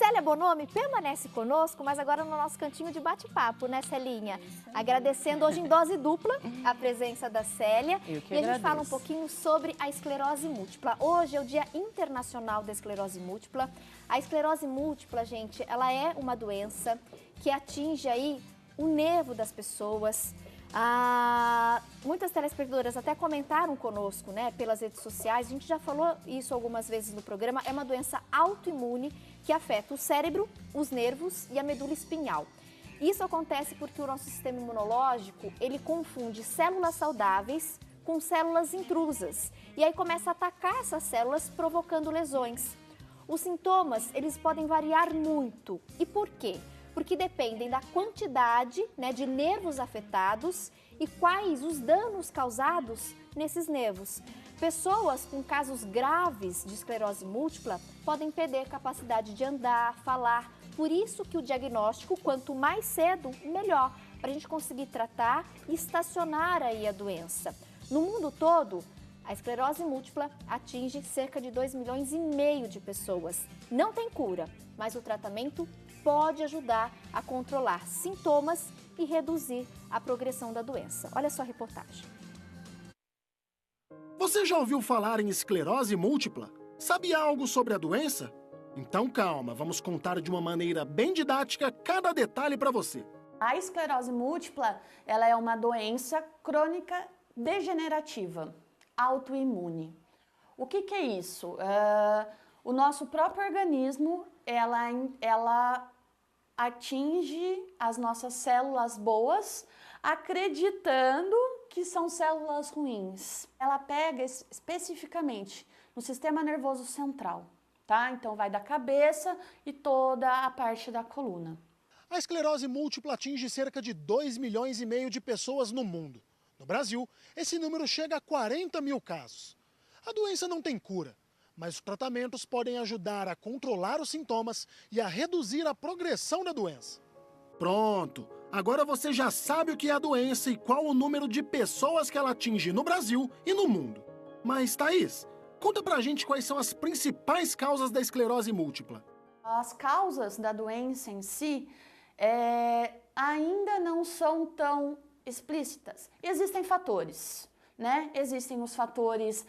Célia Bonomi permanece conosco, mas agora no nosso cantinho de bate-papo, né, Celinha? Agradecendo hoje em dose dupla a presença da Célia. Eu que e a gente agradeço. fala um pouquinho sobre a esclerose múltipla. Hoje é o Dia Internacional da Esclerose Múltipla. A esclerose múltipla, gente, ela é uma doença que atinge aí o nervo das pessoas. Muitas telespectadoras até comentaram conosco, né, pelas redes sociais. A gente já falou isso algumas vezes no programa. É uma doença autoimune que afeta o cérebro, os nervos e a medula espinhal. Isso acontece porque o nosso sistema imunológico, ele confunde células saudáveis com células intrusas. E aí começa a atacar essas células, provocando lesões. Os sintomas, eles podem variar muito. E por quê? Porque dependem da quantidade, né, de nervos afetados e quais os danos causados nesses nervos. Pessoas com casos graves de esclerose múltipla podem perder capacidade de andar, falar. Por isso que o diagnóstico, quanto mais cedo, melhor, para a gente conseguir tratar e estacionar aí a doença. No mundo todo, a esclerose múltipla atinge cerca de 2,5 milhões de pessoas. Não tem cura, mas o tratamento pode ajudar a controlar sintomas e reduzir a progressão da doença. Olha só a reportagem. Você já ouviu falar em esclerose múltipla? Sabe algo sobre a doença? Então calma, vamos contar de uma maneira bem didática cada detalhe para você. A esclerose múltipla, ela é uma doença crônica degenerativa, autoimune. O que é isso? O nosso próprio organismo, ela atinge as nossas células boas, acreditando que são células ruins. Ela pega especificamente no sistema nervoso central, tá? Então vai da cabeça e toda a parte da coluna. A esclerose múltipla atinge cerca de 2,5 milhões de pessoas no mundo. No Brasil, esse número chega a 40 mil casos. A doença não tem cura, mas os tratamentos podem ajudar a controlar os sintomas e a reduzir a progressão da doença. Pronto! Agora você já sabe o que é a doença e qual o número de pessoas que ela atinge no Brasil e no mundo. Mas, Thaís, conta pra gente quais são as principais causas da esclerose múltipla. As causas da doença em si ainda não são tão explícitas. Existem fatores, né? Existem os fatores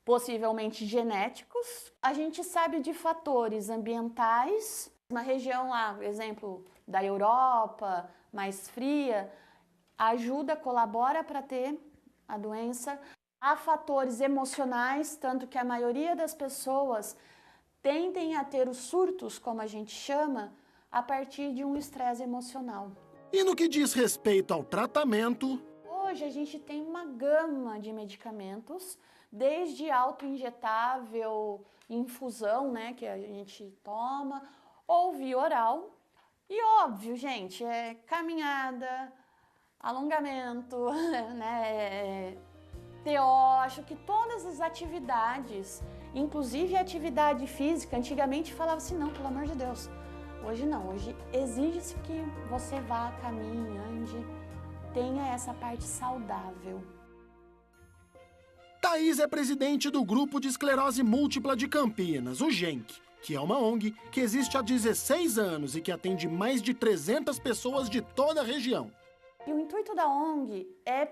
possivelmente genéticos. A gente sabe de fatores ambientais. Uma região lá, exemplo da Europa, mais fria, colabora para ter a doença. Há fatores emocionais, tanto que a maioria das pessoas tendem a ter os surtos, como a gente chama, a partir de um estresse emocional. E no que diz respeito ao tratamento? Hoje a gente tem uma gama de medicamentos, desde autoinjetável, infusão, né, que a gente toma, ou via oral. E óbvio, gente, caminhada, alongamento, né, eu acho que todas as atividades, inclusive a atividade física, antigamente falava assim, não, pelo amor de Deus. Hoje não, hoje exige-se que você vá, caminhe, ande, tenha essa parte saudável. Thaís é presidente do Grupo de Esclerose Múltipla de Campinas, o GENC, que é uma ONG que existe há 16 anos e que atende mais de 300 pessoas de toda a região. E o intuito da ONG é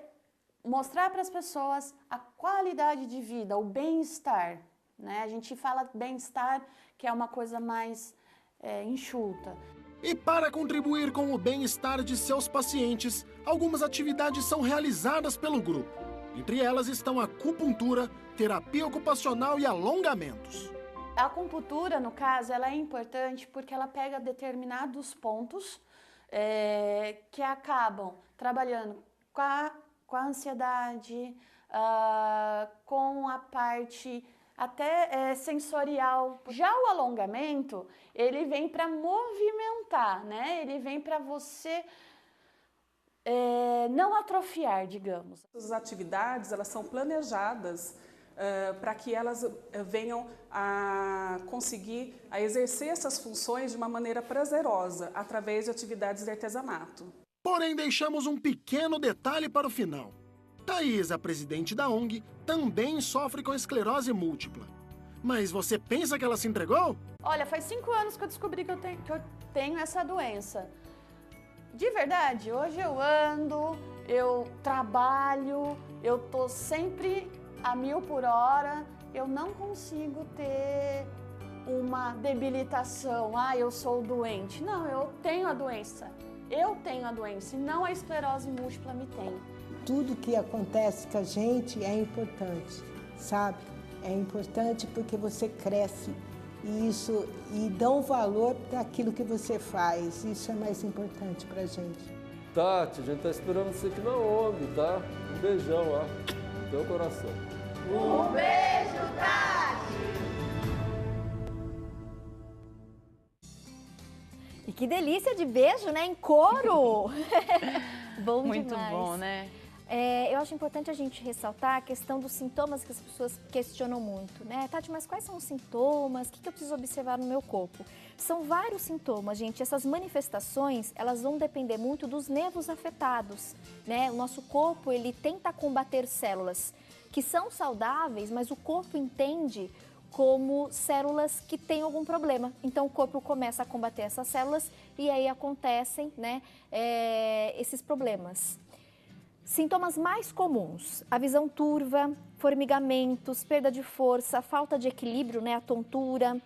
mostrar para as pessoas a qualidade de vida, o bem-estar, né? A gente fala bem-estar, que é uma coisa mais enxuta. E para contribuir com o bem-estar de seus pacientes, algumas atividades são realizadas pelo grupo. Entre elas estão a acupuntura, terapia ocupacional e alongamentos. A acupuntura, no caso, ela é importante porque ela pega determinados pontos que acabam trabalhando com a ansiedade, com a parte até sensorial. Já o alongamento, ele vem para movimentar, né? Ele vem para você não atrofiar, digamos. As atividades, elas são planejadas para que elas venham a conseguir a exercer essas funções de uma maneira prazerosa, através de atividades de artesanato. Porém, deixamos um pequeno detalhe para o final. Thaís, a presidente da ONG, também sofre com esclerose múltipla. Mas você pensa que ela se entregou? Olha, faz 5 anos que eu descobri que eu tenho essa doença. De verdade, hoje eu ando, eu trabalho, eu tô sempre a 1000 por hora, eu não consigo ter uma debilitação, eu sou doente. Não, eu tenho a doença. Eu tenho a doença e não a esclerose múltipla me tem. Tudo que acontece com a gente é importante, sabe? É importante porque você cresce e dá um valor para aquilo que você faz. Isso é mais importante para a gente. Tati, a gente tá esperando você aqui na ONG, tá? Um beijão lá no teu coração. Um beijo, Tati! E que delícia de beijo, né? Em coro! Bom Muito demais. bom, né? Eu acho importante a gente ressaltar a questão dos sintomas que as pessoas questionam muito, né? Tati, mas quais são os sintomas? O que eu preciso observar no meu corpo? São vários sintomas, gente. Essas manifestações, elas vão depender muito dos nervos afetados, né? O nosso corpo, ele tenta combater células que são saudáveis, mas o corpo entende como células que têm algum problema. Então, o corpo começa a combater essas células e aí acontecem, né, esses problemas. Sintomas mais comuns: a visão turva, formigamentos, perda de força, falta de equilíbrio, né, a tontura,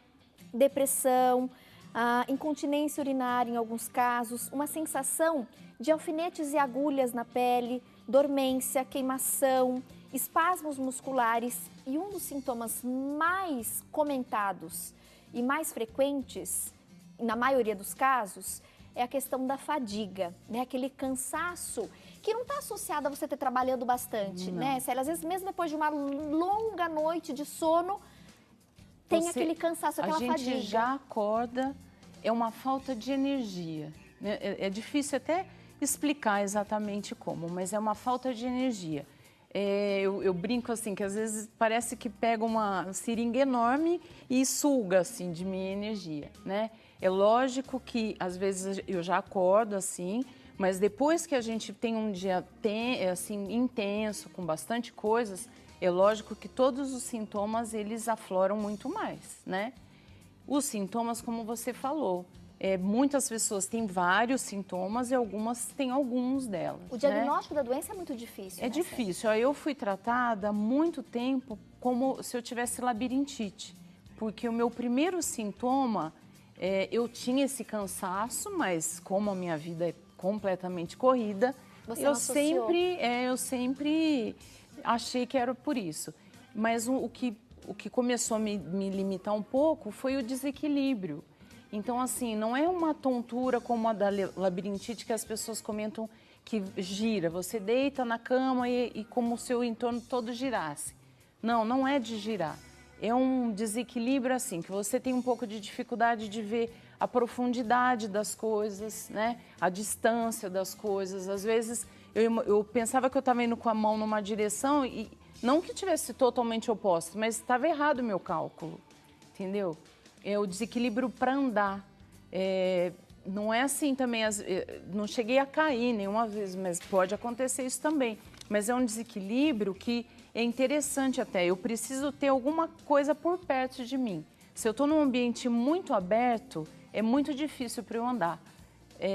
depressão, a incontinência urinária em alguns casos, uma sensação de alfinetes e agulhas na pele, dormência, queimação, espasmos musculares e um dos sintomas mais comentados e mais frequentes, na maioria dos casos, é a questão da fadiga, né? Aquele cansaço que não está associado a você ter trabalhando bastante, né? Célia, às vezes mesmo depois de uma longa noite de sono, tem aquele cansaço, aquela fadiga. A gente já acorda, é uma falta de energia, né? É difícil até explicar exatamente como, mas é uma falta de energia. Eu brinco assim, que às vezes parece que pega uma seringa enorme e suga assim de minha energia, né? É lógico que às vezes eu já acordo assim, mas depois que a gente tem um dia assim intenso, com bastante coisas, é lógico que todos os sintomas eles afloram muito mais, né? Os sintomas, como você falou, muitas pessoas têm vários sintomas e algumas têm alguns delas. O diagnóstico da doença é muito difícil. É difícil. Eu fui tratada há muito tempo como se eu tivesse labirintite, porque o meu primeiro sintoma, eu tinha esse cansaço, mas como a minha vida é completamente corrida, eu sempre achei que era por isso. Mas o que começou a me limitar um pouco foi o desequilíbrio. Então, assim, não é uma tontura como a da labirintite que as pessoas comentam que gira. Você deita na cama e como o seu entorno todo girasse. Não, não é de girar. É um desequilíbrio, assim, que você tem um pouco de dificuldade de ver a profundidade das coisas, né? A distância das coisas. Às vezes, eu pensava que eu estava indo com a mão numa direção e não que tivesse totalmente oposto, mas estava errado o meu cálculo, entendeu? É o desequilíbrio para andar. Não é assim também, não cheguei a cair nenhuma vez, mas pode acontecer isso também. Mas é um desequilíbrio que é interessante até. Eu preciso ter alguma coisa por perto de mim. Se eu estou num ambiente muito aberto, é muito difícil para eu andar.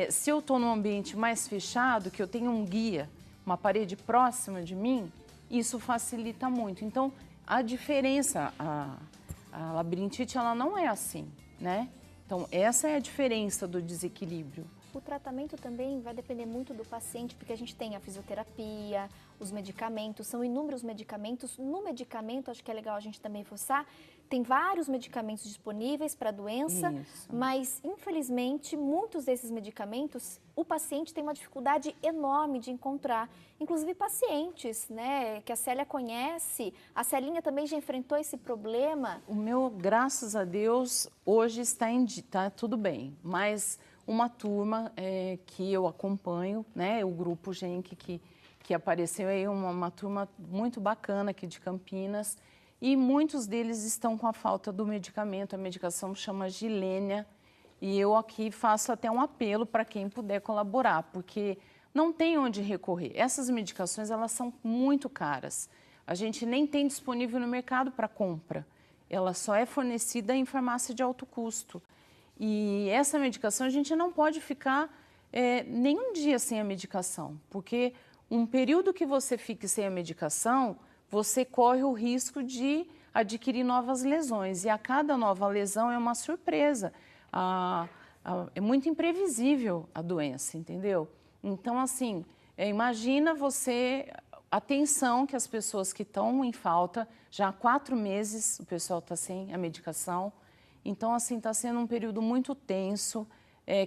Se eu estou num ambiente mais fechado, que eu tenho um guia, uma parede próxima de mim, isso facilita muito. Então, a diferença, a labirintite, ela não é assim, né? Então, essa é a diferença do desequilíbrio. O tratamento também vai depender muito do paciente, porque a gente tem a fisioterapia, os medicamentos, são inúmeros medicamentos. No medicamento, acho que é legal a gente também forçar, tem vários medicamentos disponíveis para a doença, mas, infelizmente, muitos desses medicamentos, o paciente tem uma dificuldade enorme de encontrar. Inclusive pacientes, né, que a Célia conhece, a Celinha também já enfrentou esse problema. O meu, graças a Deus, hoje está tudo bem, mas uma turma que eu acompanho, né, o grupo GENC que apareceu aí, uma turma muito bacana aqui de Campinas, e muitos deles estão com a falta do medicamento, a medicação chama Gilenya, e eu aqui faço até um apelo para quem puder colaborar, porque não tem onde recorrer. Essas medicações, elas são muito caras, a gente nem tem disponível no mercado para compra. ela só é fornecida em farmácia de alto custo. E essa medicação, a gente não pode ficar nenhum dia sem a medicação, porque um período que você fique sem a medicação, você corre o risco de adquirir novas lesões. E a cada nova lesão é uma surpresa. É muito imprevisível a doença, entendeu? Então, assim, imagina a tensão que as pessoas que estão em falta, já há 4 meses o pessoal está sem a medicação. Então, assim, está sendo um período muito tenso,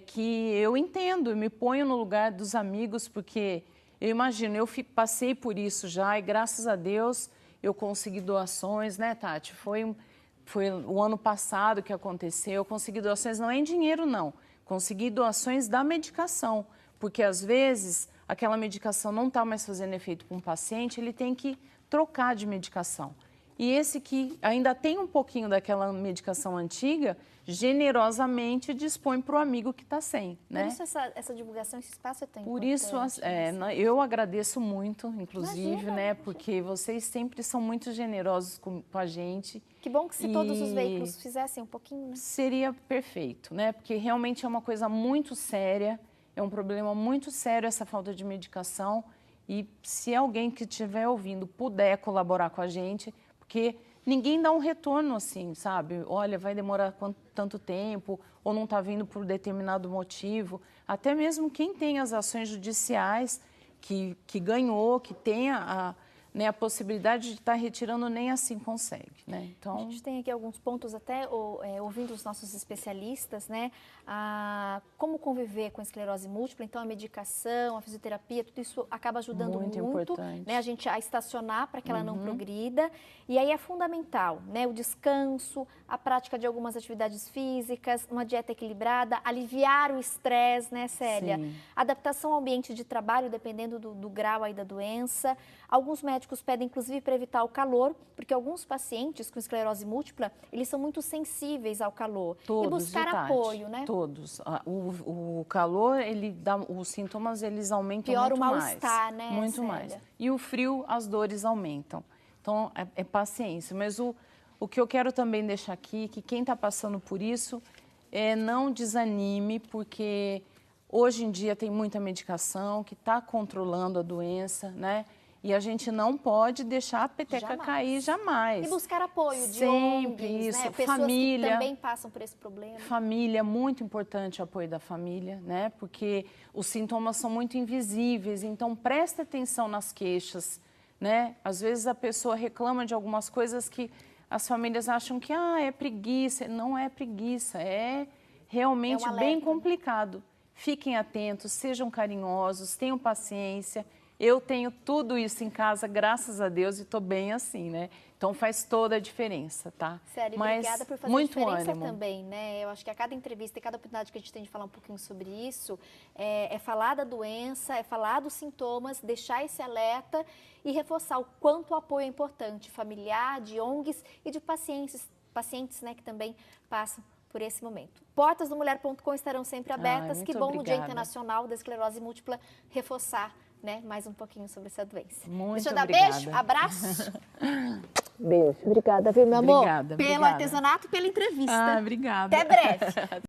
que eu entendo, eu me ponho no lugar dos amigos, porque eu imagino, eu passei por isso já e graças a Deus eu consegui doações, né, Tati? Foi o ano passado que aconteceu, eu consegui doações, não é em dinheiro não, consegui doações da medicação, porque às vezes aquela medicação não está mais fazendo efeito para um paciente, ele tem que trocar de medicação. E esse que ainda tem um pouquinho daquela medicação antiga, generosamente dispõe para o amigo que está sem, né? Por isso essa divulgação, esse espaço é tão Por importante. isso, eu agradeço muito, inclusive, Imagina, né? imagina. Porque vocês sempre são muito generosos com a gente. Que bom que se todos os veículos fizessem um pouquinho, né? Seria perfeito, né? Porque realmente é uma coisa muito séria, é um problema muito sério essa falta de medicação. E se alguém que estiver ouvindo puder colaborar com a gente, porque ninguém dá um retorno assim, sabe? Olha, vai demorar tanto tempo, ou não está vindo por determinado motivo. Até mesmo quem tem as ações judiciais, que ganhou, que tem a possibilidade de estar retirando, nem assim consegue, né? Então, a gente tem aqui alguns pontos até, ouvindo os nossos especialistas, né? Como conviver com a esclerose múltipla, então a medicação, a fisioterapia, tudo isso acaba ajudando muito, importante, né? A gente a estacionar para que ela não progrida. E aí é fundamental, né? O descanso, a prática de algumas atividades físicas, uma dieta equilibrada, aliviar o estresse, né, Célia? Sim. Adaptação ao ambiente de trabalho, dependendo do grau aí da doença. Alguns médicos pedem, inclusive, para evitar o calor, porque alguns pacientes com esclerose múltipla, eles são muito sensíveis ao calor. Todos, e buscar apoio, né? Todos. O calor, os sintomas, eles aumentam Piora muito o mais. mal-estar, né, Muito Célia? mais. E o frio, as dores aumentam. Então, é paciência. Mas o que eu quero também deixar aqui, que quem está passando por isso, não desanime, porque hoje em dia tem muita medicação que está controlando a doença, né? E a gente não pode deixar a peteca cair jamais. E buscar apoio de sempre ONGs, isso, né? Pessoas família, que também passam por esse problema. Família, muito importante o apoio da família, né? Porque os sintomas são muito invisíveis, então preste atenção nas queixas, né? Às vezes a pessoa reclama de algumas coisas que as famílias acham que é preguiça. Não é preguiça, é realmente bem complicado. Fiquem atentos, sejam carinhosos, tenham paciência. Eu tenho tudo isso em casa, graças a Deus, e estou bem assim, né? Então faz toda a diferença, tá? Sério, mas obrigada por fazer muito diferença ânimo. também, né? Eu acho que a cada entrevista e cada oportunidade que a gente tem de falar um pouquinho sobre isso, é falar da doença, é falar dos sintomas, deixar esse alerta e reforçar o quanto o apoio é importante, familiar, de ONGs e de pacientes, né, que também passam por esse momento. Portas do mulher.com estarão sempre abertas. Que bom no Dia Internacional da Esclerose Múltipla reforçar, né, mais um pouquinho sobre essa doença. Muito Deixa eu dar obrigada. beijo, abraço. Beijo. Obrigada, viu, meu amor? Obrigada. Pelo artesanato e pela entrevista. Obrigada. Até breve.